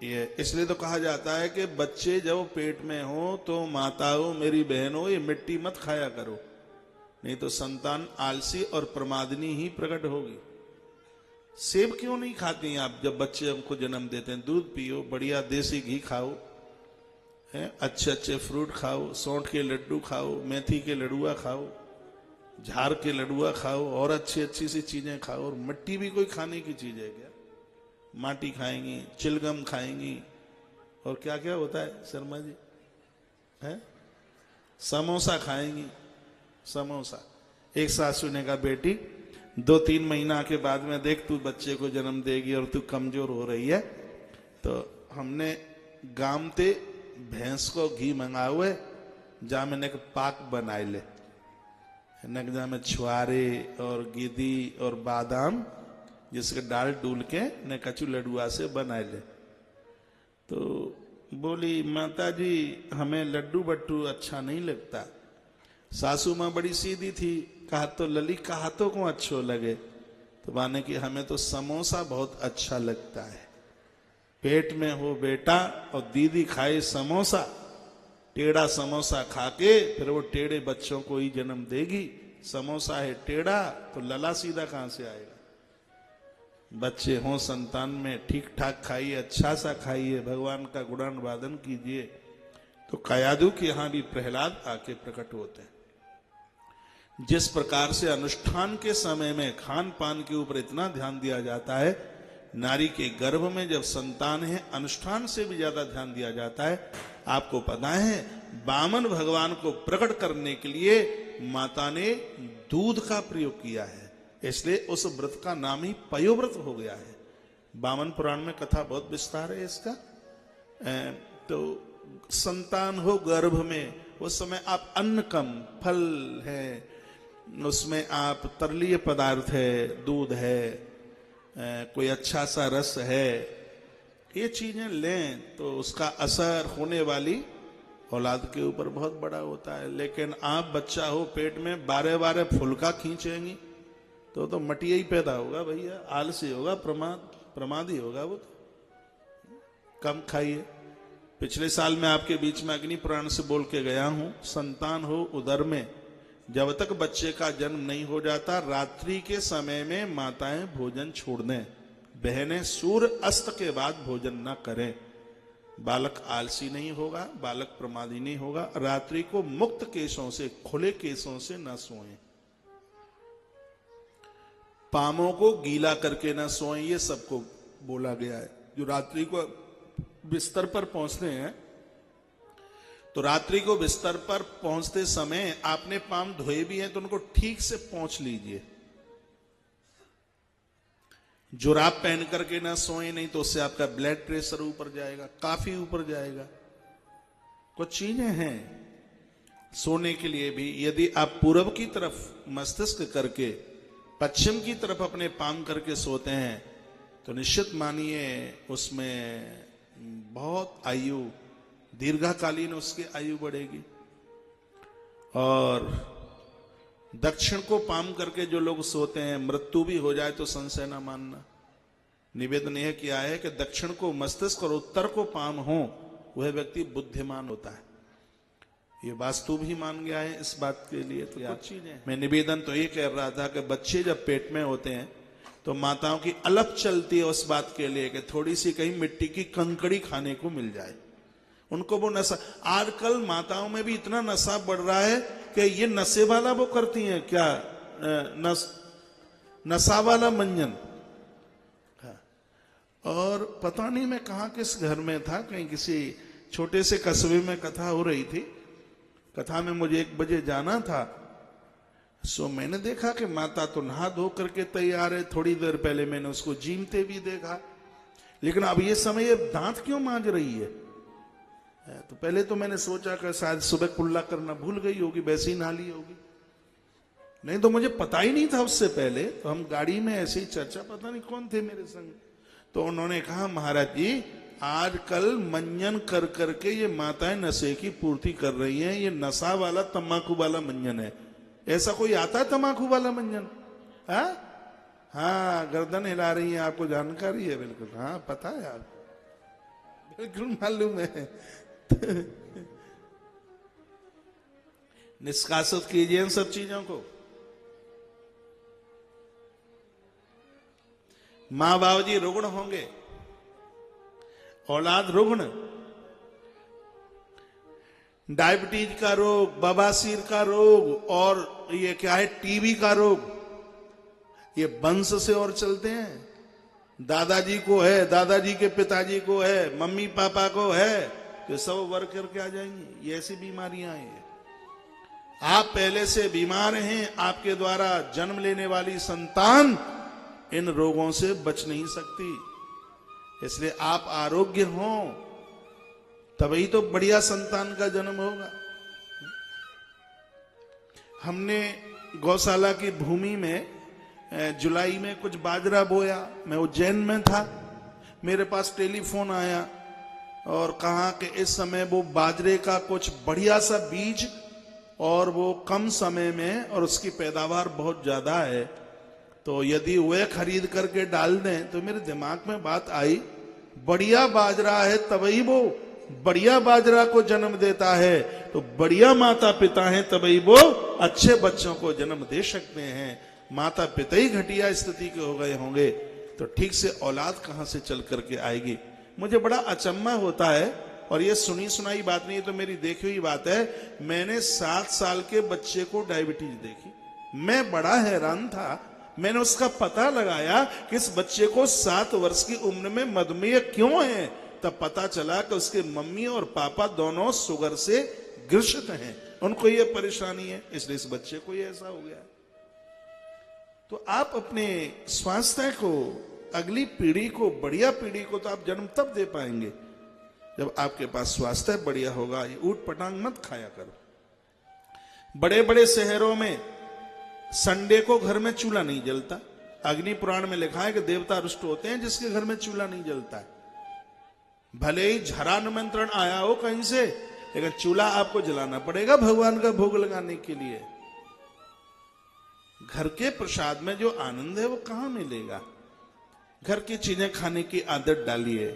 ये इसलिए तो कहा जाता है कि बच्चे जब पेट में हो तो माताओं मेरी बहनों ये मिट्टी मत खाया करो, नहीं तो संतान आलसी और प्रमादनी ही प्रकट होगी। सेब क्यों नहीं खाती आप जब बच्चे को जन्म देते हैं? दूध पियो, बढ़िया देसी घी खाओ, है अच्छे अच्छे फ्रूट खाओ, सौंठ के लड्डू खाओ, मेथी के लडुआ खाओ, झाड़ के लडुआ खाओ और अच्छी अच्छी सी चीजें खाओ। और मिट्टी भी कोई खाने की चीज है क्या? माटी खाएंगी, चिलगम खाएंगी, और क्या क्या होता है शर्मा जी, है समोसा खाएंगी, समोसा। एक सासू ने कहा बेटी 2-3 महीना के बाद में देख तू बच्चे को जन्म देगी और तू कमजोर हो रही है, तो हमने गामते भैंस को घी मंगा हुए जा मैंने पाक बनाए ले, नक जा में छुआरे और गिदी और बादाम जिसके डाल डूल के ने कचू लडुआ से बनाए ले। तो बोली माता जी हमें लड्डू बट्टू अच्छा नहीं लगता। सासू माँ बड़ी सीधी थी, कहा तो लली कहा तो को अच्छो लगे, तो माने कि हमें तो समोसा बहुत अच्छा लगता है। पेट में हो बेटा और दीदी खाए समोसा, टेढ़ा समोसा खा के फिर वो टेढ़े बच्चों को ही जन्म देगी। समोसा है टेढ़ा तो लला सीधा कहां से आएगा? बच्चे हों संतान में ठीक ठाक खाइए, अच्छा सा खाइए, भगवान का गुणान वादन कीजिए। तो कयादू के यहां भी प्रहलाद आके प्रकट होते हैं। जिस प्रकार से अनुष्ठान के समय में खान पान के ऊपर इतना ध्यान दिया जाता है, नारी के गर्भ में जब संतान है अनुष्ठान से भी ज्यादा ध्यान दिया जाता है। आपको पता है वामन भगवान को प्रकट करने के लिए माता ने दूध का प्रयोग किया है, इसलिए उस व्रत का नाम ही पयोव्रत हो गया है। वामन पुराण में कथा बहुत विस्तार है इसका। तो संतान हो गर्भ में, उस समय आप अन्न कम, फल है, उसमें आप तरलीय पदार्थ है, दूध है, कोई अच्छा सा रस है, ये चीजें लें तो उसका असर होने वाली औलाद के ऊपर बहुत बड़ा होता है। लेकिन आप बच्चा हो पेट में 12 फुलका खींचेंगी तो मटिया ही पैदा होगा भैया, आलसी होगा, प्रमादी होगा वो। तो कम खाइए। पिछले साल मैं आपके बीच में अग्नि पुराण से बोल के गया हूं, संतान हो उदर में, जब तक बच्चे का जन्म नहीं हो जाता रात्रि के समय में माताएं भोजन छोड़ दें, बहनें सूर्य अस्त के बाद भोजन न करें। बालक आलसी नहीं होगा, बालक प्रमादी नहीं होगा। रात्रि को मुक्त केशों से, खुले केशों से न सोएं, पामों को गीला करके न सोएं, ये सबको बोला गया है। जो रात्रि को बिस्तर पर पहुंचते हैं तो रात्रि को बिस्तर पर पहुंचते समय आपने पाम धोए भी हैं तो उनको ठीक से पोंछ लीजिए। जुराब पहन करके ना सोए, नहीं तो उससे आपका ब्लड प्रेशर ऊपर जाएगा, काफी ऊपर जाएगा। कुछ चीजें हैं सोने के लिए भी। यदि आप पूर्व की तरफ मस्तिष्क करके पश्चिम की तरफ अपने पाम करके सोते हैं तो निश्चित मानिए उसमें बहुत आयु, दीर्घकालीन उसकी आयु बढ़ेगी। और दक्षिण को पाम करके जो लोग सोते हैं, मृत्यु भी हो जाए तो संशय न मानना। निवेदन यह किया है कि दक्षिण को मस्तिष्क और उत्तर को पाम हो वह व्यक्ति बुद्धिमान होता है। ये वास्तु भी मान गया है इस बात के लिए। तो कुछ चीजें मैं निवेदन तो ये कह रहा था कि बच्चे जब पेट में होते हैं तो माताओं की अलग चलती है उस बात के लिए कि थोड़ी सी कहीं मिट्टी की कंकड़ी खाने को मिल जाए। उनको वो नशा, आजकल माताओं में भी इतना नशा बढ़ रहा है कि ये नशे वाला वो करती हैं क्या, नशा वाला मंजन। और पता नहीं मैं कहा किस घर में था, कहीं किसी छोटे से कस्बे में कथा हो रही थी। कथा में मुझे 1 बजे जाना था। सो मैंने देखा कि माता तो नहा धो करके तैयार है, थोड़ी देर पहले मैंने उसको जीमते भी देखा। लेकिन अब ये समय ये दांत क्यों मांज रही है? तो पहले तो मैंने सोचा कि शायद सुबह कुल्ला करना भूल गई होगी, वैसे ही नहा ली होगी। नहीं तो मुझे पता ही नहीं था उससे पहले। तो हम गाड़ी में ऐसे ही चर्चा, पता नहीं कौन थे मेरे संग, तो उन्होंने कहा महाराज जी आजकल मंजन कर करके ये माताएं नशे की पूर्ति कर रही हैं, ये नशा वाला तंबाकू वाला मंजन है। ऐसा कोई आता है तंबाकू वाला मंजन? हाँ, गर्दन हिला रही है, आपको जानकारी है? बिल्कुल हाँ, पता है आपको। बिल्कुल मालूम है। निष्कासित कीजिए इन सब चीजों को। मां बाप जी रुग्ण होंगे, औलाद रुग्ण, डायबिटीज का रोग, बवासीर का रोग, और ये क्या है, टीबी का रोग, ये वंश से और चलते हैं। दादाजी को है, दादाजी के पिताजी को है, मम्मी पापा को है, तो सब वर्ग करके आ जाएंगे। ये ऐसी बीमारियां हैं। आप पहले से बीमार हैं, आपके द्वारा जन्म लेने वाली संतान इन रोगों से बच नहीं सकती। इसलिए आप आरोग्य हो तभी तो बढ़िया संतान का जन्म होगा। हमने गौशाला की भूमि में जुलाई में कुछ बाजरा बोया। मैं उज्जैन में था, मेरे पास टेलीफोन आया और कहा कि इस समय वो बाजरे का कुछ बढ़िया सा बीज, और वो कम समय में, और उसकी पैदावार बहुत ज्यादा है, तो यदि वे खरीद करके डाल दें। तो मेरे दिमाग में बात आई, बढ़िया बाजरा है तभी वो बढ़िया बाजरा को जन्म देता है, तो बढ़िया माता पिता हैं तभी वो अच्छे बच्चों को जन्म दे सकते हैं। माता पिता ही घटिया स्थिति के हो गए होंगे तो ठीक से औलाद कहां से चल करके आएगी। मुझे बड़ा अचंभा होता है, और ये सुनी सुनाई बात नहीं है, तो मेरी देखी हुई बात है। मैंने 7 साल के बच्चे को डायबिटीज देखी, मैं बड़ा हैरान था। मैंने उसका पता लगाया कि इस बच्चे को 7 वर्ष की उम्र में मधुमेह क्यों है, तब पता चला कि उसके मम्मी और पापा दोनों शुगर से ग्रसित हैं, उनको ये परेशानी है, इसलिए इस बच्चे को ये ऐसा हो गया। तो आप अपने स्वास्थ्य को, अगली पीढ़ी को, बढ़िया पीढ़ी को तो आप जन्म तब दे पाएंगे जब आपके पास स्वास्थ्य बढ़िया होगा। ये ऊट पटांग मत खाया करो। बड़े बड़े शहरों में संडे को घर में चूल्हा नहीं जलता। अग्नि पुराण में लिखा है कि देवता रुष्ट होते हैं जिसके घर में चूल्हा नहीं जलता है। भले ही झरा निमंत्रण आया हो कहीं से, लेकिन चूल्हा आपको जलाना पड़ेगा भगवान का भोग लगाने के लिए। घर के प्रसाद में जो आनंद है वो कहां मिलेगा। घर की चीजें खाने की आदत डालिए।